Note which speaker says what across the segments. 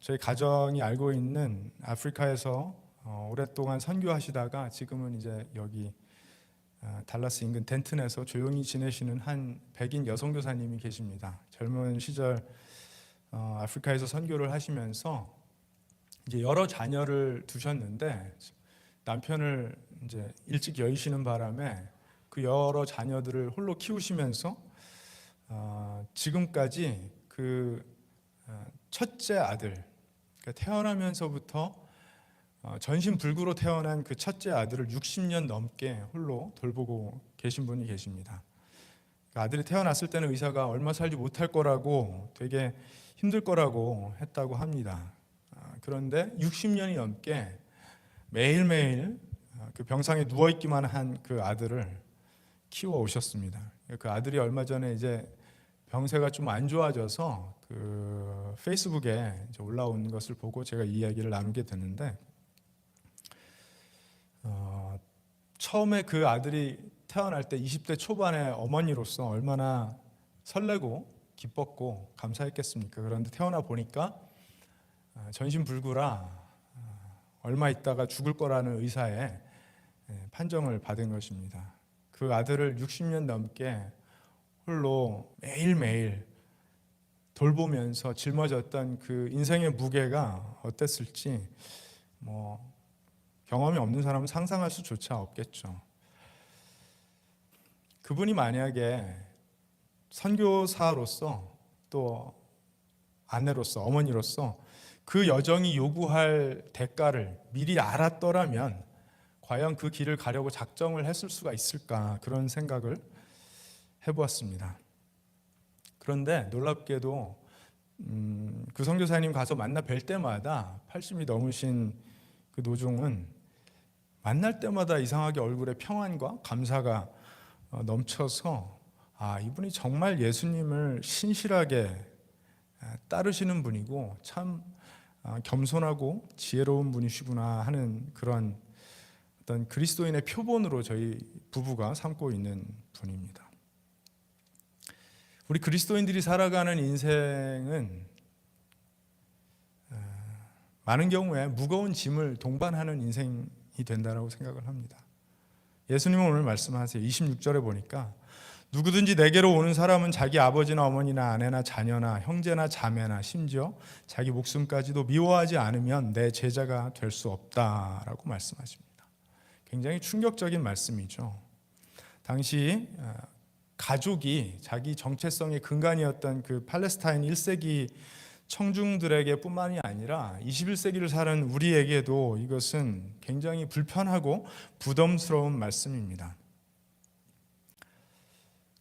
Speaker 1: 저희 가정이 알고 있는 아프리카에서 오랫동안 선교하시다가 지금은 이제 여기 달라스 인근 덴튼에서 조용히 지내시는 한 백인 여성 교사님이 계십니다. 젊은 시절 아프리카에서 선교를 하시면서 이제 여러 자녀를 두셨는데 남편을 이제 일찍 여의시는 바람에 그 여러 자녀들을 홀로 키우시면서 지금까지 그 첫째 아들, 그러니까 태어나면서부터 전신불구로 태어난 그 첫째 아들을 60년 넘게 홀로 돌보고 계신 분이 계십니다. 그 아들이 태어났을 때는 의사가 얼마 살지 못할 거라고 되게 힘들 거라고 했다고 합니다. 그런데 60년이 넘게 매일매일 그 병상에 누워있기만 한 그 아들을 키워 오셨습니다. 그 아들이 얼마 전에 이제 병세가 좀 안 좋아져서 그 페이스북에 올라온 것을 보고 제가 이 이야기를 나누게 됐는데, 처음에 그 아들이 태어날 때 20대 초반의 어머니로서 얼마나 설레고 기뻤고 감사했겠습니까? 그런데 태어나 보니까 전신불구라 얼마 있다가 죽을 거라는 의사의 판정을 받은 것입니다. 그 아들을 60년 넘게 홀로 매일매일 돌보면서 짊어졌던 그 인생의 무게가 어땠을지 경험이 없는 사람은 상상할 수조차 없겠죠. 그분이 만약에 선교사로서 또 아내로서 어머니로서 그 여정이 요구할 대가를 미리 알았더라면 과연 그 길을 가려고 작정을 했을 수가 있을까, 그런 생각을 해보았습니다. 그런데 놀랍게도 그 선교사님 가서 만나 뵐 때마다 80이 넘으신 그 노종은 만날 때마다 이상하게 얼굴에 평안과 감사가 넘쳐서 이분이 정말 예수님을 신실하게 따르시는 분이고 참 겸손하고 지혜로운 분이시구나 하는 그런 어떤 그리스도인의 표본으로 저희 부부가 삼고 있는 분입니다. 우리 그리스도인들이 살아가는 인생은 많은 경우에 무거운 짐을 동반하는 인생이 된다고 생각을 합니다. 예수님은 오늘 말씀하세요. 26절에 보니까 누구든지 내게로 오는 사람은 자기 아버지나 어머니나 아내나 자녀나 형제나 자매나 심지어 자기 목숨까지도 미워하지 않으면 내 제자가 될 수 없다라고 말씀하십니다. 굉장히 충격적인 말씀이죠. 당시 가족이 자기 정체성의 근간이었던 그 팔레스타인 1세기 청중들에게 뿐만이 아니라 21세기를 사는 우리에게도 이것은 굉장히 불편하고 부담스러운 말씀입니다.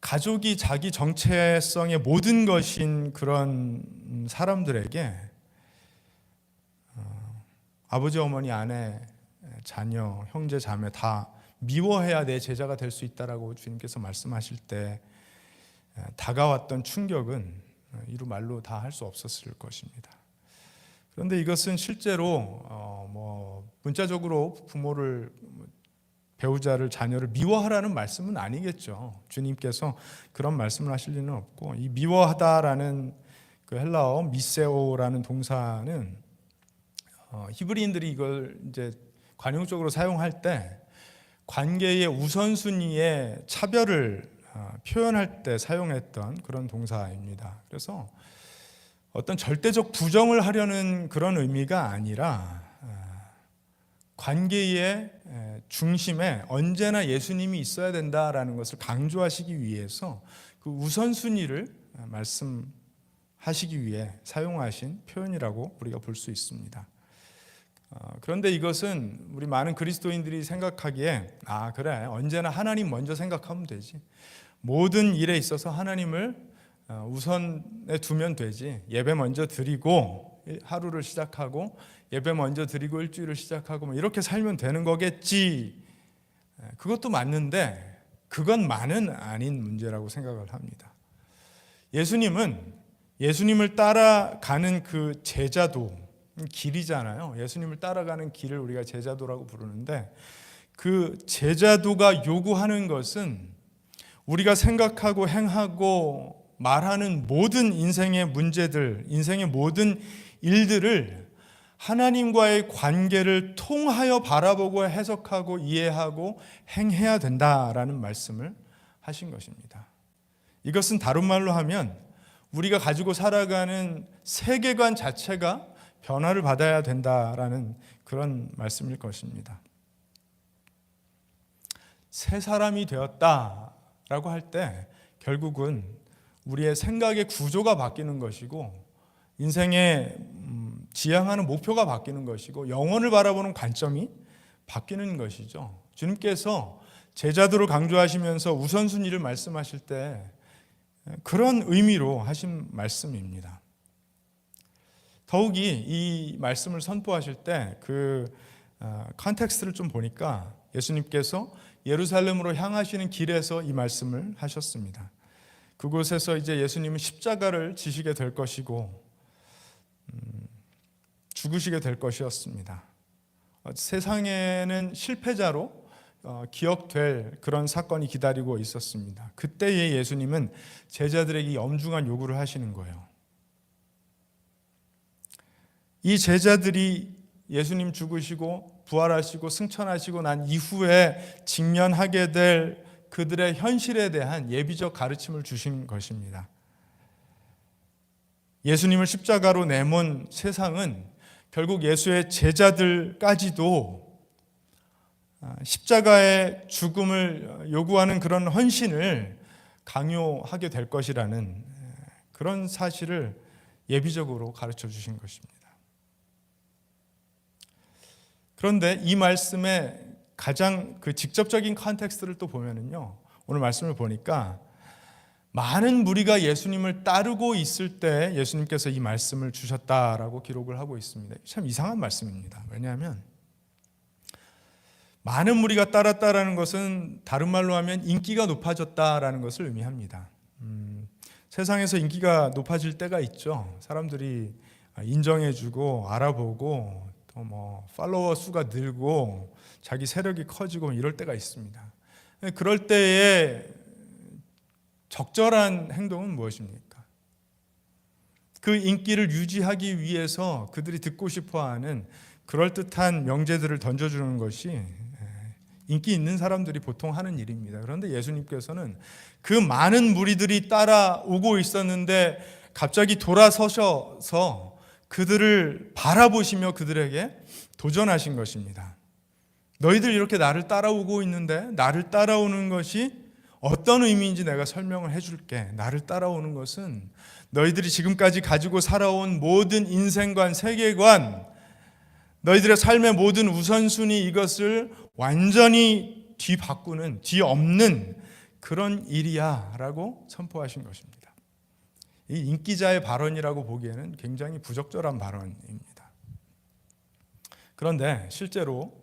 Speaker 1: 가족이 자기 정체성의 모든 것인 그런 사람들에게 아버지, 어머니, 아내, 자녀, 형제, 자매 다 미워해야 내 제자가 될 수 있다라고 주님께서 말씀하실 때 다가왔던 충격은 이루 말로 다 할 수 없었을 것입니다. 그런데 이것은 실제로 문자적으로 부모를, 배우자를, 자녀를 미워하라는 말씀은 아니겠죠. 주님께서 그런 말씀을 하실 리는 없고, 이 미워하다라는 그 헬라어 미세오라는 동사는 히브리인들이 이걸 이제 관용적으로 사용할 때 관계의 우선순위의 차별을 표현할 때 사용했던 그런 동사입니다. 그래서 어떤 절대적 부정을 하려는 그런 의미가 아니라 관계의 중심에 언제나 예수님이 있어야 된다라는 것을 강조하시기 위해서 그 우선순위를 말씀하시기 위해 사용하신 표현이라고 우리가 볼 수 있습니다. 그런데 이것은 우리 많은 그리스도인들이 생각하기에 그래, 언제나 하나님 먼저 생각하면 되지, 모든 일에 있어서 하나님을 우선에 두면 되지, 예배 먼저 드리고 하루를 시작하고 예배 먼저 드리고 일주일을 시작하고 이렇게 살면 되는 거겠지. 그것도 맞는데 그것만은 아닌 문제라고 생각을 합니다. 예수님을 따라가는 그 제자도 길이잖아요. 예수님을 따라가는 길을 우리가 제자도라고 부르는데, 그 제자도가 요구하는 것은 우리가 생각하고 행하고 말하는 모든 인생의 문제들, 인생의 모든 일들을 하나님과의 관계를 통하여 바라보고 해석하고 이해하고 행해야 된다라는 말씀을 하신 것입니다. 이것은 다른 말로 하면 우리가 가지고 살아가는 세계관 자체가 변화를 받아야 된다라는 그런 말씀일 것입니다. 새 사람이 되었다라고 할 때 결국은 우리의 생각의 구조가 바뀌는 것이고 인생의 지향하는 목표가 바뀌는 것이고 영혼을 바라보는 관점이 바뀌는 것이죠. 주님께서 제자들을 강조하시면서 우선순위를 말씀하실 때 그런 의미로 하신 말씀입니다. 더욱이 이 말씀을 선포하실 때 그 컨텍스트를 좀 보니까 예수님께서 예루살렘으로 향하시는 길에서 이 말씀을 하셨습니다. 그곳에서 이제 예수님은 십자가를 지시게 될 것이고 죽으시게 될 것이었습니다. 세상에는 실패자로 기억될 그런 사건이 기다리고 있었습니다. 그때의 예수님은 제자들에게 엄중한 요구를 하시는 거예요. 이 제자들이 예수님 죽으시고 부활하시고 승천하시고 난 이후에 직면하게 될 그들의 현실에 대한 예비적 가르침을 주신 것입니다. 예수님을 십자가로 내몬 세상은 결국 예수의 제자들까지도 십자가의 죽음을 요구하는 그런 헌신을 강요하게 될 것이라는 그런 사실을 예비적으로 가르쳐 주신 것입니다. 그런데 이 말씀의 가장 그 직접적인 컨텍스트를 또 보면은요, 오늘 말씀을 보니까 많은 무리가 예수님을 따르고 있을 때 예수님께서 이 말씀을 주셨다라고 기록을 하고 있습니다. 참 이상한 말씀입니다. 왜냐하면 많은 무리가 따랐다라는 것은 다른 말로 하면 인기가 높아졌다라는 것을 의미합니다. 세상에서 인기가 높아질 때가 있죠. 사람들이 인정해주고 알아보고 또 뭐 팔로워 수가 늘고 자기 세력이 커지고 이럴 때가 있습니다. 그럴 때에 적절한 행동은 무엇입니까? 그 인기를 유지하기 위해서 그들이 듣고 싶어하는 그럴듯한 명제들을 던져주는 것이 인기 있는 사람들이 보통 하는 일입니다. 그런데 예수님께서는 그 많은 무리들이 따라오고 있었는데 갑자기 돌아서셔서 그들을 바라보시며 그들에게 도전하신 것입니다. 너희들 이렇게 나를 따라오고 있는데 나를 따라오는 것이 어떤 의미인지 내가 설명을 해줄게. 나를 따라오는 것은 너희들이 지금까지 가지고 살아온 모든 인생관, 세계관, 너희들의 삶의 모든 우선순위 이것을 완전히 뒤바꾸는, 뒤엎는 그런 일이야 라고 선포하신 것입니다. 이 인기자의 발언이라고 보기에는 굉장히 부적절한 발언입니다. 그런데 실제로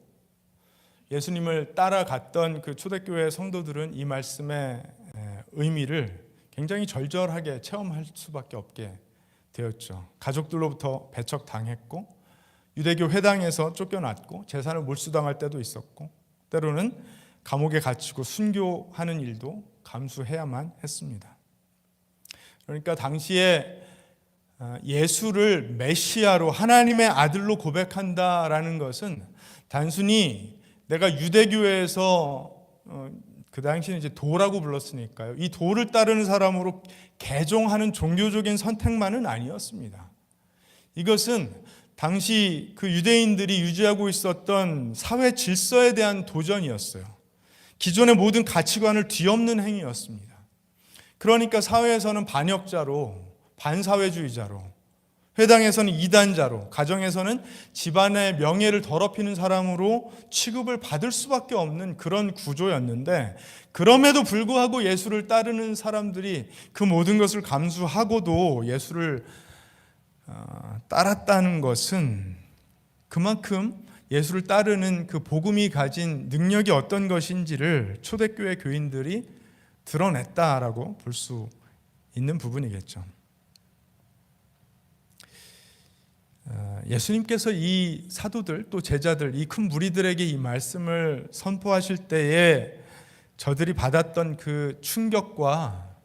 Speaker 1: 예수님을 따라갔던 그 초대교회 성도들은 이 말씀의 의미를 굉장히 절절하게 체험할 수밖에 없게 되었죠. 가족들로부터 배척당했고 유대교 회당에서 쫓겨났고 재산을 몰수당할 때도 있었고 때로는 감옥에 갇히고 순교하는 일도 감수해야만 했습니다. 그러니까 당시에 예수를 메시아로 하나님의 아들로 고백한다라는 것은 단순히 내가 유대교에서 그 당시에 이제 도라고 불렀으니까요. 이 도를 따르는 사람으로 개종하는 종교적인 선택만은 아니었습니다. 이것은 당시 그 유대인들이 유지하고 있었던 사회 질서에 대한 도전이었어요. 기존의 모든 가치관을 뒤엎는 행위였습니다. 그러니까 사회에서는 반역자로, 반사회주의자로, 회당에서는 이단자로, 가정에서는 집안의 명예를 더럽히는 사람으로 취급을 받을 수밖에 없는 그런 구조였는데 그럼에도 불구하고 예수를 따르는 사람들이 그 모든 것을 감수하고도 예수를 따랐다는 것은 그만큼 예수를 따르는 그 복음이 가진 능력이 어떤 것인지를 초대교회 교인들이 드러냈다라고 볼 수 있는 부분이겠죠. 예수님께서 이 사도들 또 제자들 이 큰 무리들에게 이 말씀을 선포하실 때에 저들이 받았던 그 충격과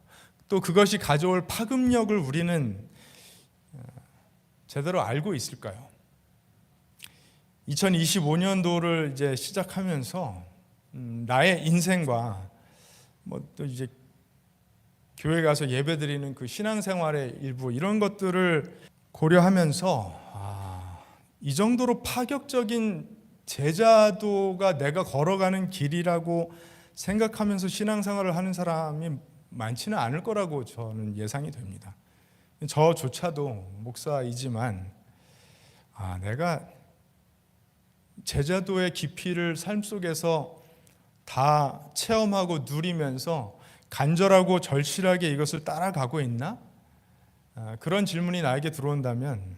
Speaker 1: 또 그것이 가져올 파급력을 우리는 제대로 알고 있을까요? 2025년도를 이제 시작하면서 나의 인생과 또 이제 교회 가서 예배드리는 그 신앙생활의 일부 이런 것들을 고려하면서 이 정도로 파격적인 제자도가 내가 걸어가는 길이라고 생각하면서 신앙생활을 하는 사람이 많지는 않을 거라고 저는 예상이 됩니다. 저조차도 목사이지만 내가 제자도의 깊이를 삶 속에서 다 체험하고 누리면서 간절하고 절실하게 이것을 따라가고 있나? 그런 질문이 나에게 들어온다면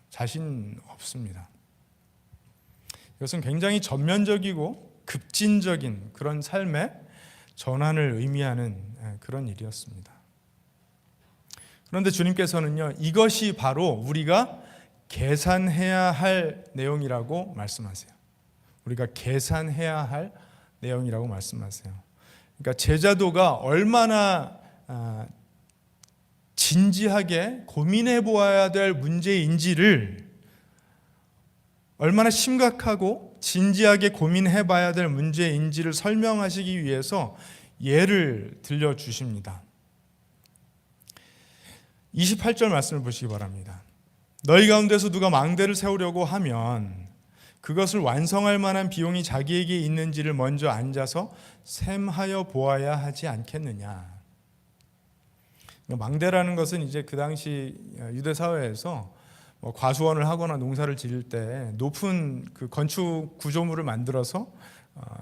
Speaker 1: 자신 없습니다. 이것은 굉장히 전면적이고 급진적인 그런 삶의 전환을 의미하는 그런 일이었습니다. 그런데 주님께서는요, 이것이 바로 우리가 계산해야 할 내용이라고 말씀하세요. 우리가 계산해야 할 내용이라고 말씀하세요. 그러니까 제자도가 얼마나 진지하게 고민해 보아야 될 문제인지를, 얼마나 심각하고 진지하게 고민해 봐야 될 문제인지를 설명하시기 위해서 예를 들려주십니다. 28절 말씀을 보시기 바랍니다. 너희 가운데서 누가 망대를 세우려고 하면 그것을 완성할 만한 비용이 자기에게 있는지를 먼저 앉아서 셈하여 보아야 하지 않겠느냐. 망대라는 것은 이제 그 당시 유대 사회에서 과수원을 하거나 농사를 지을 때 높은 그 건축 구조물을 만들어서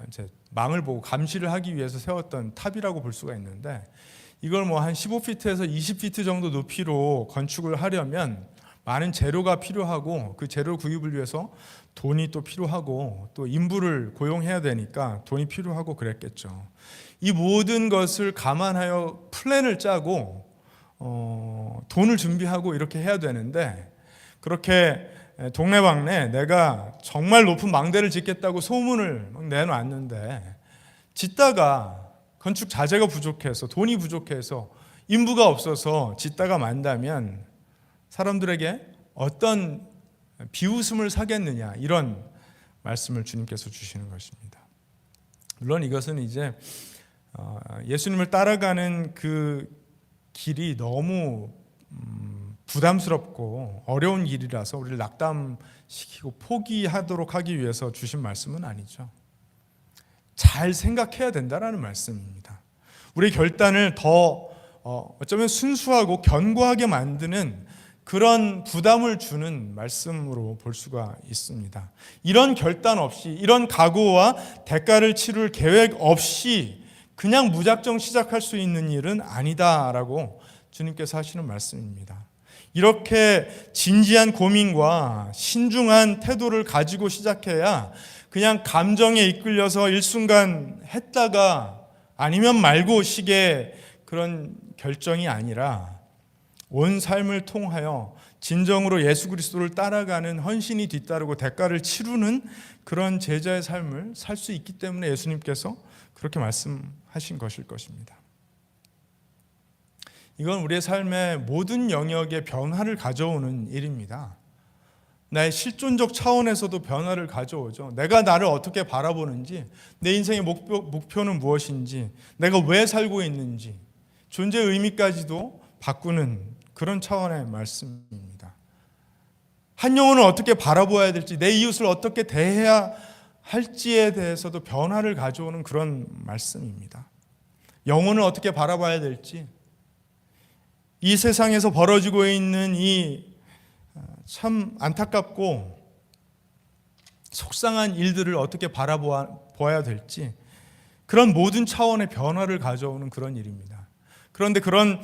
Speaker 1: 이제 망을 보고 감시를 하기 위해서 세웠던 탑이라고 볼 수가 있는데, 이걸 한 15피트에서 20피트 정도 높이로 건축을 하려면 많은 재료가 필요하고, 그 재료 구입을 위해서 돈이 또 필요하고, 또 인부를 고용해야 되니까 돈이 필요하고 그랬겠죠. 이 모든 것을 감안하여 플랜을 짜고 돈을 준비하고 이렇게 해야 되는데, 그렇게 동네방네 내가 정말 높은 망대를 짓겠다고 소문을 막 내놨는데 짓다가 건축 자재가 부족해서, 돈이 부족해서, 인부가 없어서 짓다가 만다면 사람들에게 어떤 비웃음을 사겠느냐, 이런 말씀을 주님께서 주시는 것입니다. 물론 이것은 이제 예수님을 따라가는 그 길이 너무 부담스럽고 어려운 길이라서 우리를 낙담시키고 포기하도록 하기 위해서 주신 말씀은 아니죠. 잘 생각해야 된다라는 말씀입니다. 우리 결단을 더 어쩌면 순수하고 견고하게 만드는 그런 부담을 주는 말씀으로 볼 수가 있습니다. 이런 결단 없이, 이런 각오와 대가를 치룰 계획 없이 그냥 무작정 시작할 수 있는 일은 아니다라고 주님께서 하시는 말씀입니다. 이렇게 진지한 고민과 신중한 태도를 가지고 시작해야 그냥 감정에 이끌려서 일순간 했다가 아니면 말고 식의 그런 결정이 아니라 온 삶을 통하여 진정으로 예수 그리스도를 따라가는 헌신이 뒤따르고 대가를 치르는 그런 제자의 삶을 살 수 있기 때문에 예수님께서 그렇게 말씀하신 것일 것입니다. 이건 우리의 삶의 모든 영역에 변화를 가져오는 일입니다. 나의 실존적 차원에서도 변화를 가져오죠. 내가 나를 어떻게 바라보는지, 내 인생의 목표는 무엇인지, 내가 왜 살고 있는지, 존재의 의미까지도 바꾸는 그런 차원의 말씀입니다. 한 영혼을 어떻게 바라보아야 될지, 내 이웃을 어떻게 대해야 할지에 대해서도 변화를 가져오는 그런 말씀입니다. 영혼을 어떻게 바라봐야 될지, 이 세상에서 벌어지고 있는 이 참 안타깝고 속상한 일들을 어떻게 바라보아야 될지, 그런 모든 차원의 변화를 가져오는 그런 일입니다. 그런데 그런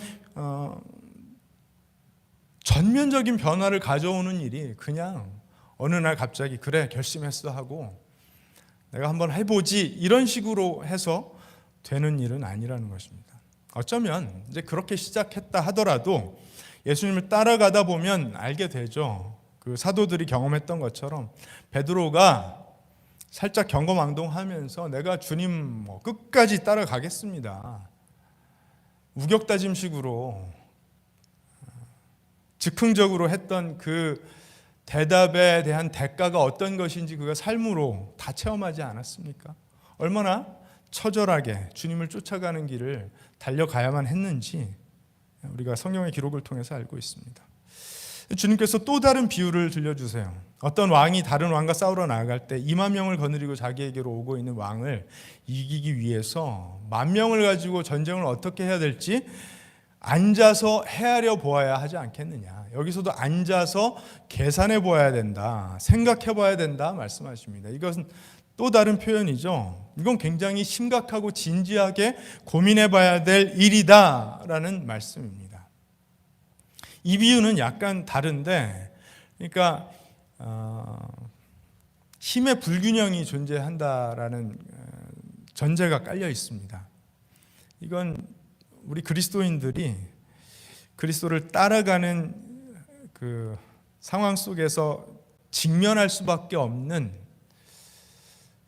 Speaker 1: 전면적인 변화를 가져오는 일이 그냥 어느 날 갑자기 그래 결심했어 하고 내가 한번 해보지 이런 식으로 해서 되는 일은 아니라는 것입니다. 어쩌면 이제 그렇게 시작했다 하더라도 예수님을 따라가다 보면 알게 되죠. 그 사도들이 경험했던 것처럼 베드로가 살짝 경거망동하면서 내가 주님 끝까지 따라가겠습니다, 우격다짐식으로 즉흥적으로 했던 그 대답에 대한 대가가 어떤 것인지 그가 삶으로 다 체험하지 않았습니까? 얼마나 처절하게 주님을 쫓아가는 길을 달려가야만 했는지 우리가 성경의 기록을 통해서 알고 있습니다. 주님께서 또 다른 비유를 들려주세요. 어떤 왕이 다른 왕과 싸우러 나아갈 때 2만 명을 거느리고 자기에게로 오고 있는 왕을 이기기 위해서 10,000명을 가지고 전쟁을 어떻게 해야 될지 앉아서 헤아려 보아야 하지 않겠느냐. 여기서도 앉아서 계산해 보아야 된다, 생각해 봐야 된다 말씀하십니다. 이것은 또 다른 표현이죠. 이건 굉장히 심각하고 진지하게 고민해 봐야 될 일이다라는 말씀입니다. 이 비유는 약간 다른데, 그러니까 힘의 불균형이 존재한다라는 전제가 깔려 있습니다. 이건 우리 그리스도인들이 그리스도를 따라가는 그 상황 속에서 직면할 수밖에 없는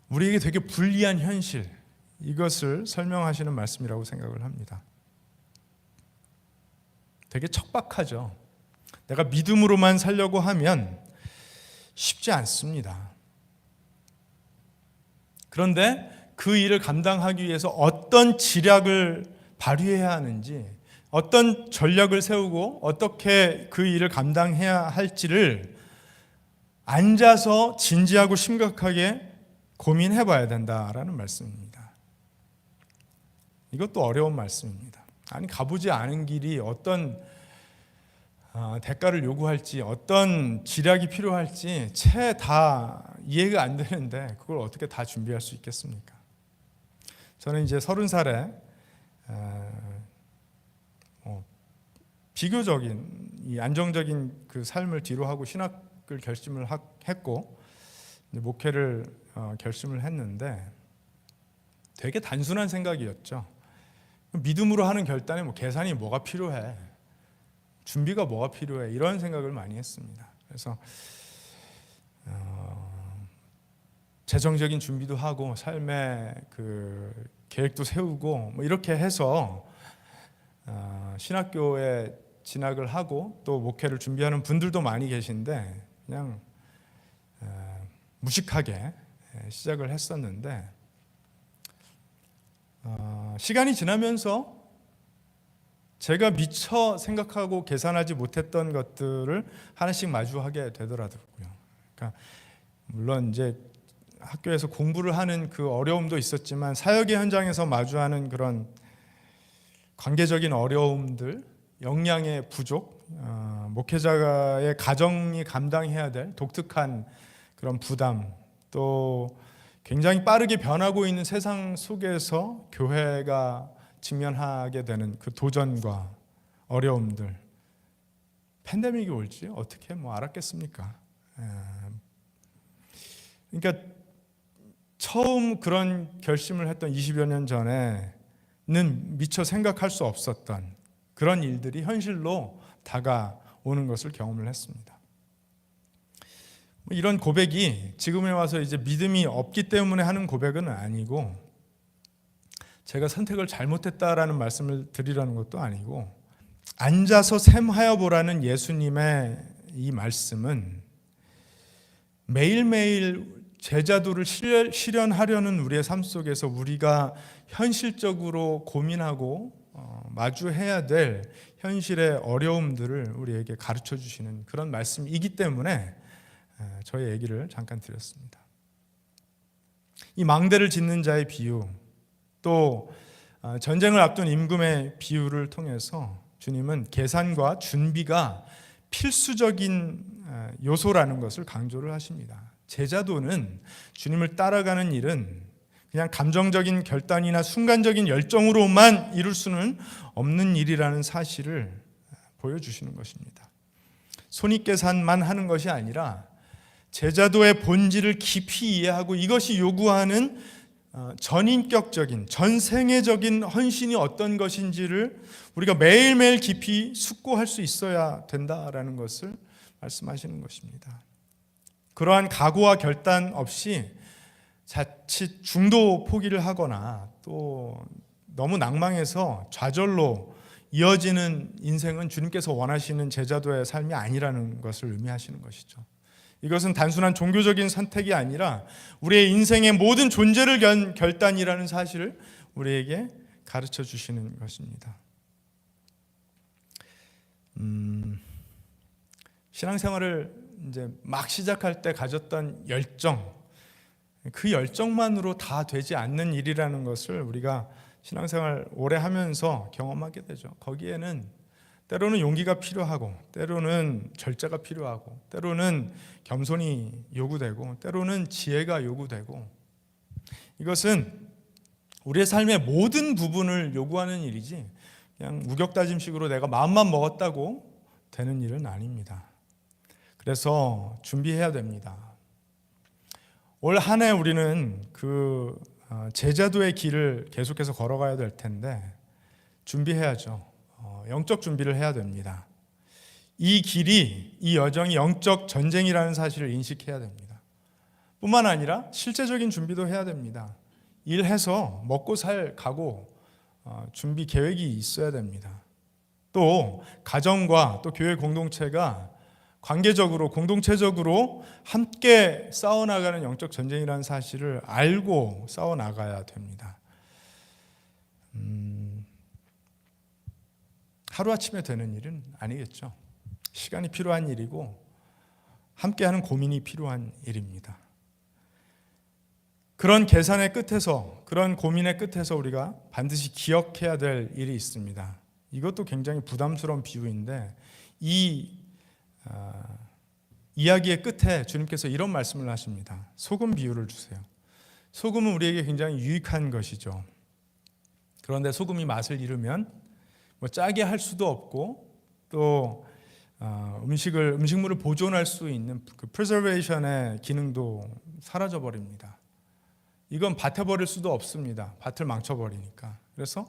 Speaker 1: 우리에게 되게 불리한 현실, 이것을 설명하시는 말씀이라고 생각을 합니다. 되게 척박하죠. 내가 믿음으로만 살려고 하면 쉽지 않습니다. 그런데 그 일을 감당하기 위해서 어떤 지략을 발휘해야 하는지, 어떤 전략을 세우고 어떻게 그 일을 감당해야 할지를 앉아서 진지하고 심각하게 고민해 봐야 된다라는 말씀입니다. 이것도 어려운 말씀입니다. 아니, 가보지 않은 길이 어떤 대가를 요구할지, 어떤 지략이 필요할지 채 다 이해가 안 되는데 그걸 어떻게 다 준비할 수 있겠습니까? 저는 이제 30살에 비교적인 이 안정적인 그 삶을 뒤로 하고 신학을 결심을 했고 목회를 결심을 했는데 되게 단순한 생각이었죠. 믿음으로 하는 결단에 계산이 뭐가 필요해, 준비가 뭐가 필요해, 이런 생각을 많이 했습니다. 그래서 재정적인 준비도 하고 삶의 그 계획도 세우고 이렇게 해서 신학교에 진학을 하고 또 목회를 준비하는 분들도 많이 계신데 그냥 무식하게 시작을 했었는데 시간이 지나면서 제가 미처 생각하고 계산하지 못했던 것들을 하나씩 마주하게 되더라고요. 그러니까 물론 이제 학교에서 공부를 하는 그 어려움도 있었지만 사역의 현장에서 마주하는 그런 관계적인 어려움들, 역량의 부족, 목회자의 가정이 감당해야 될 독특한 그런 부담, 또 굉장히 빠르게 변하고 있는 세상 속에서 교회가 직면하게 되는 그 도전과 어려움들, 팬데믹이 올지 어떻게 알았겠습니까? 그러니까 처음 그런 결심을 했던 20여 년 전에는 미처 생각할 수 없었던 그런 일들이 현실로 다가오는 것을 경험을 했습니다. 이런 고백이 지금에 와서 이제 믿음이 없기 때문에 하는 고백은 아니고 제가 선택을 잘못했다라는 말씀을 드리라는 것도 아니고 앉아서 셈하여 보라는 예수님의 이 말씀은 매일매일 제자도를 실현하려는 우리의 삶 속에서 우리가 현실적으로 고민하고 마주해야 될 현실의 어려움들을 우리에게 가르쳐 주시는 그런 말씀이기 때문에 저의 얘기를 잠깐 드렸습니다. 이 망대를 짓는 자의 비유, 또 전쟁을 앞둔 임금의 비유를 통해서 주님은 계산과 준비가 필수적인 요소라는 것을 강조를 하십니다. 제자도는 주님을 따라가는 일은 그냥 감정적인 결단이나 순간적인 열정으로만 이룰 수는 없는 일이라는 사실을 보여주시는 것입니다. 손익계산만 하는 것이 아니라 제자도의 본질을 깊이 이해하고 이것이 요구하는 전인격적인, 전생애적인 헌신이 어떤 것인지를 우리가 매일매일 깊이 숙고할 수 있어야 된다라는 것을 말씀하시는 것입니다. 그러한 각오와 결단 없이 자칫 중도 포기를 하거나 또 너무 낭망해서 좌절로 이어지는 인생은 주님께서 원하시는 제자도의 삶이 아니라는 것을 의미하시는 것이죠. 이것은 단순한 종교적인 선택이 아니라 우리의 인생의 모든 존재를 결단이라는 사실을 우리에게 가르쳐 주시는 것입니다. 신앙생활을 이제 막 시작할 때 가졌던 열정, 그 열정만으로 다 되지 않는 일이라는 것을 우리가 신앙생활 오래 하면서 경험하게 되죠. 거기에는 때로는 용기가 필요하고, 때로는 절제가 필요하고, 때로는 겸손이 요구되고, 때로는 지혜가 요구되고, 이것은 우리의 삶의 모든 부분을 요구하는 일이지 그냥 우격다짐식으로 내가 마음만 먹었다고 되는 일은 아닙니다. 그래서 준비해야 됩니다. 올 한 해 우리는 그 제자도의 길을 계속해서 걸어가야 될 텐데 준비해야죠. 영적 준비를 해야 됩니다. 이 길이, 이 여정이 영적 전쟁이라는 사실을 인식해야 됩니다. 뿐만 아니라 실제적인 준비도 해야 됩니다. 일해서 먹고 살 각오, 준비 계획이 있어야 됩니다. 또 가정과 또 교회 공동체가 관계적으로 공동체적으로 함께 싸워나가는 영적 전쟁이라는 사실을 알고 싸워나가야 됩니다. 하루아침에 되는 일은 아니겠죠. 시간이 필요한 일이고 함께하는 고민이 필요한 일입니다. 그런 계산의 끝에서, 그런 고민의 끝에서 우리가 반드시 기억해야 될 일이 있습니다. 이것도 굉장히 부담스러운 비유인데 이 이야기의 끝에 주님께서 이런 말씀을 하십니다. 소금 비유를 주세요. 소금은 우리에게 굉장히 유익한 것이죠. 그런데 소금이 맛을 잃으면 짜게 할 수도 없고 또 음식물을 보존할 수 있는 그 preservation의 기능도 사라져 버립니다. 이건 밭에 버릴 수도 없습니다. 밭을 망쳐버리니까. 그래서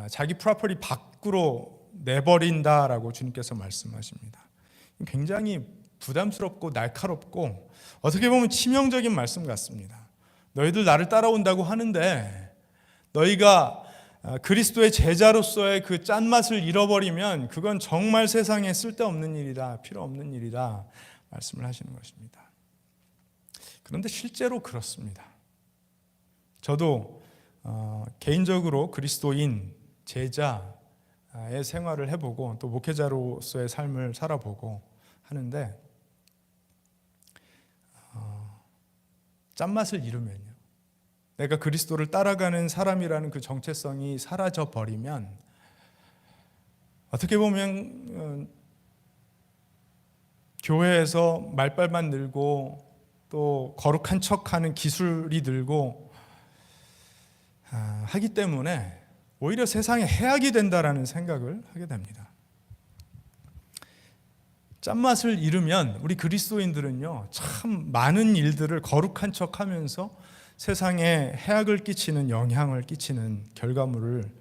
Speaker 1: 자기 프로퍼티 밖으로 내버린다라고 주님께서 말씀하십니다. 굉장히 부담스럽고 날카롭고 어떻게 보면 치명적인 말씀 같습니다. 너희들 나를 따라온다고 하는데 너희가 그리스도의 제자로서의 그 짠맛을 잃어버리면 그건 정말 세상에 쓸데없는 일이다, 필요 없는 일이다 말씀을 하시는 것입니다. 그런데 실제로 그렇습니다. 저도 개인적으로 그리스도인 제자의 생활을 해보고 또 목회자로서의 삶을 살아보고 하는데 짠맛을 잃으면요, 내가 그리스도를 따라가는 사람이라는 그 정체성이 사라져 버리면 어떻게 보면 교회에서 말빨만 늘고 또 거룩한 척하는 기술이 늘고 하기 때문에 오히려 세상에 해악이 된다라는 생각을 하게 됩니다. 짠맛을 잃으면 우리 그리스도인들은요, 참 많은 일들을 거룩한 척하면서 세상에 해악을 끼치는, 영향을 끼치는 결과물을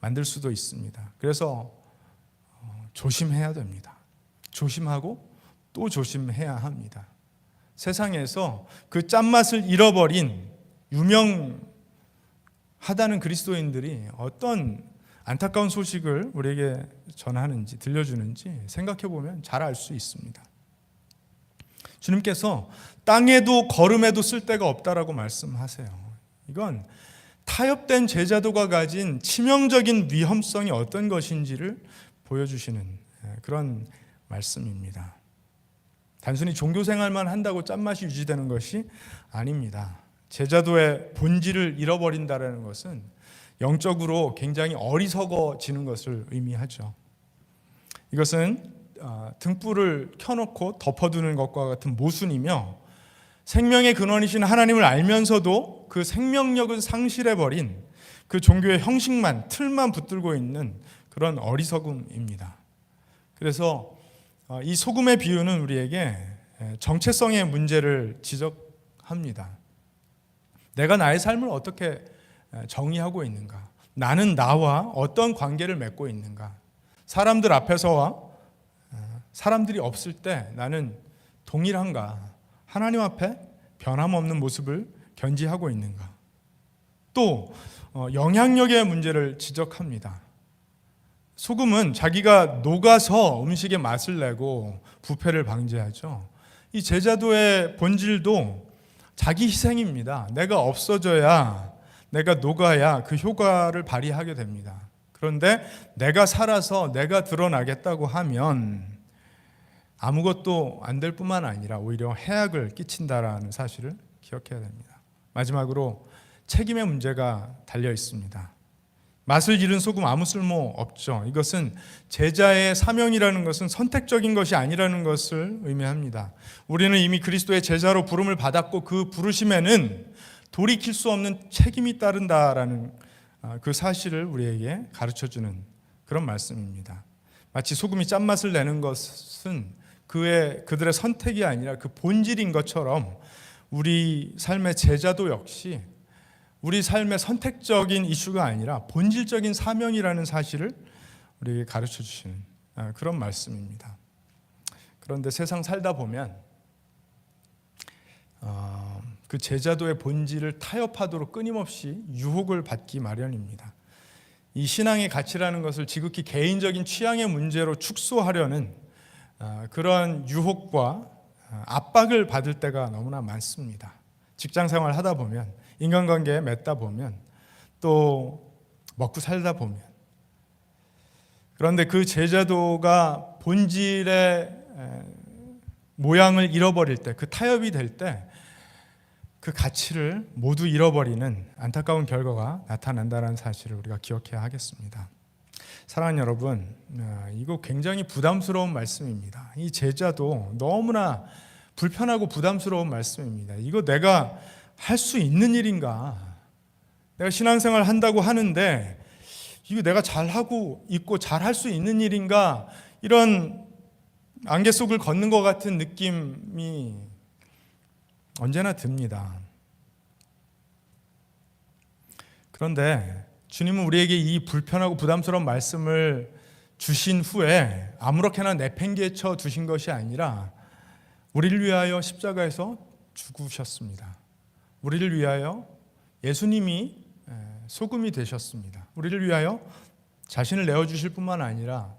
Speaker 1: 만들 수도 있습니다. 그래서 조심해야 됩니다. 조심하고 또 조심해야 합니다. 세상에서 그 짠맛을 잃어버린 유명하다는 그리스도인들이 어떤 안타까운 소식을 우리에게 전하는지, 들려주는지 생각해보면 잘 알 수 있습니다. 주님께서 땅에도 걸음에도 쓸데가 없다라고 말씀하세요. 이건 타협된 제자도가 가진 치명적인 위험성이 어떤 것인지를 보여주시는 그런 말씀입니다. 단순히 종교 생활만 한다고 짠맛이 유지되는 것이 아닙니다. 제자도의 본질을 잃어버린다는 것은 영적으로 굉장히 어리석어지는 것을 의미하죠. 이것은 등불을 켜놓고 덮어두는 것과 같은 모순이며 생명의 근원이신 하나님을 알면서도 그 생명력을 상실해버린 그 종교의 형식만, 틀만 붙들고 있는 그런 어리석음입니다. 그래서 이 소금의 비유는 우리에게 정체성의 문제를 지적합니다. 내가 나의 삶을 어떻게 정의하고 있는가? 나는 나와 어떤 관계를 맺고 있는가? 사람들 앞에서와 사람들이 없을 때 나는 동일한가? 하나님 앞에 변함없는 모습을 견지하고 있는가? 또 영향력의 문제를 지적합니다. 소금은 자기가 녹아서 음식의 맛을 내고 부패를 방지하죠. 이 제자도의 본질도 자기 희생입니다. 내가 없어져야, 내가 녹아야 그 효과를 발휘하게 됩니다. 그런데 내가 살아서 내가 드러나겠다고 하면 아무것도 안 될 뿐만 아니라 오히려 해악을 끼친다라는 사실을 기억해야 됩니다. 마지막으로 책임의 문제가 달려 있습니다. 맛을 잃은 소금 아무 쓸모 없죠. 이것은 제자의 사명이라는 것은 선택적인 것이 아니라는 것을 의미합니다. 우리는 이미 그리스도의 제자로 부름을 받았고 그 부르심에는 돌이킬 수 없는 책임이 따른다라는 그 사실을 우리에게 가르쳐주는 그런 말씀입니다. 마치 소금이 짠맛을 내는 것은 그들의 선택이 아니라 그 본질인 것처럼 우리 삶의 제자도 역시 우리 삶의 선택적인 이슈가 아니라 본질적인 사명이라는 사실을 우리에게 가르쳐 주시는 그런 말씀입니다. 그런데 세상 살다 보면 그 제자도의 본질을 타협하도록 끊임없이 유혹을 받기 마련입니다. 이 신앙의 가치라는 것을 지극히 개인적인 취향의 문제로 축소하려는 그런 유혹과 압박을 받을 때가 너무나 많습니다. 직장 생활 하다 보면, 인간관계에 맺다 보면, 또 먹고 살다 보면. 그런데 그 제자도가 본질의 모양을 잃어버릴 때, 그 타협이 될 때 그 가치를 모두 잃어버리는 안타까운 결과가 나타난다는 사실을 우리가 기억해야 하겠습니다. 사랑하는 여러분, 이거 굉장히 부담스러운 말씀입니다. 이 제자도 너무나 불편하고 부담스러운 말씀입니다. 이거 내가 할 수 있는 일인가? 내가 신앙생활 한다고 하는데 이거 내가 잘하고 있고 잘할 수 있는 일인가? 이런 안개 속을 걷는 것 같은 느낌이 언제나 듭니다. 그런데 주님은 우리에게 이 불편하고 부담스러운 말씀을 주신 후에 아무렇게나 내팽개쳐 두신 것이 아니라 우리를 위하여 십자가에서 죽으셨습니다. 우리를 위하여 예수님이 소금이 되셨습니다. 우리를 위하여 자신을 내어주실 뿐만 아니라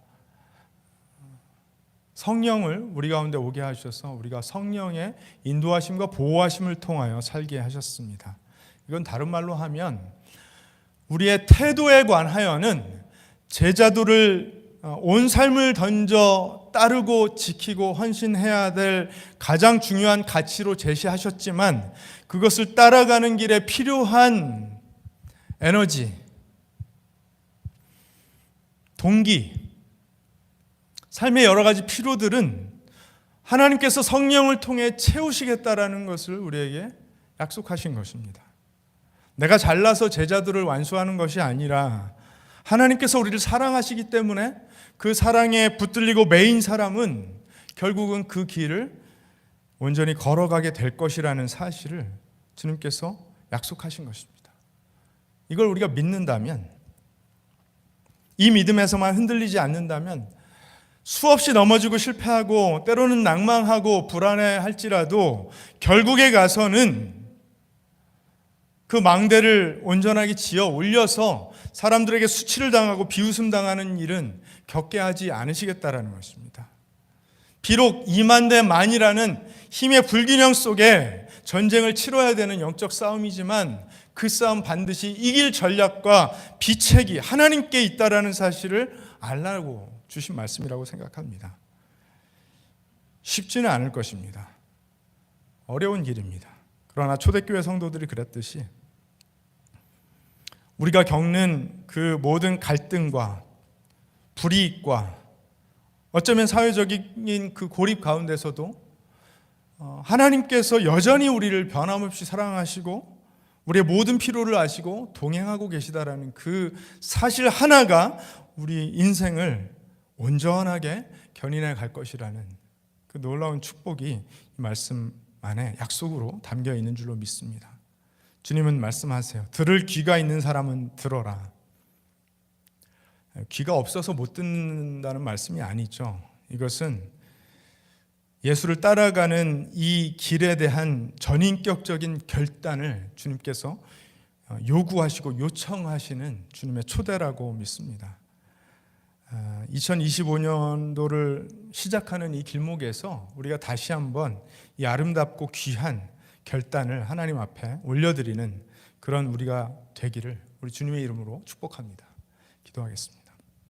Speaker 1: 성령을 우리 가운데 오게 하셔서 우리가 성령의 인도하심과 보호하심을 통하여 살게 하셨습니다. 이건 다른 말로 하면 우리의 태도에 관하여는 제자도를 온 삶을 던져 따르고 지키고 헌신해야 될 가장 중요한 가치로 제시하셨지만 그것을 따라가는 길에 필요한 에너지, 동기, 삶의 여러 가지 필요들은 하나님께서 성령을 통해 채우시겠다라는 것을 우리에게 약속하신 것입니다. 내가 잘나서 제자들을 완수하는 것이 아니라 하나님께서 우리를 사랑하시기 때문에 그 사랑에 붙들리고 매인 사람은 결국은 그 길을 온전히 걸어가게 될 것이라는 사실을 주님께서 약속하신 것입니다. 이걸 우리가 믿는다면, 이 믿음에서만 흔들리지 않는다면 수없이 넘어지고 실패하고 때로는 낭망하고 불안해할지라도 결국에 가서는 그 망대를 온전하게 지어 올려서 사람들에게 수치를 당하고 비웃음 당하는 일은 겪게 하지 않으시겠다라는 것입니다. 비록 2만 대 만이라는 힘의 불균형 속에 전쟁을 치러야 되는 영적 싸움이지만 그 싸움 반드시 이길 전략과 비책이 하나님께 있다라는 사실을 알라고 주신 말씀이라고 생각합니다. 쉽지는 않을 것입니다. 어려운 길입니다. 그러나 초대교회 성도들이 그랬듯이 우리가 겪는 그 모든 갈등과 불이익과 어쩌면 사회적인 그 고립 가운데서도 하나님께서 여전히 우리를 변함없이 사랑하시고 우리의 모든 필요를 아시고 동행하고 계시다라는 그 사실 하나가 우리 인생을 온전하게 견인해 갈 것이라는 그 놀라운 축복이 이 말씀 안에 약속으로 담겨 있는 줄로 믿습니다. 주님은 말씀하세요. 들을 귀가 있는 사람은 들어라. 귀가 없어서 못 듣는다는 말씀이 아니죠. 이것은 예수를 따라가는 이 길에 대한 전인격적인 결단을 주님께서 요구하시고 요청하시는 주님의 초대라고 믿습니다. 2025년도를 시작하는 이 길목에서 우리가 다시 한번 이 아름답고 귀한 결단을 하나님 앞에 올려드리는 그런 우리가 되기를 우리 주님의 이름으로 축복합니다. 기도하겠습니다.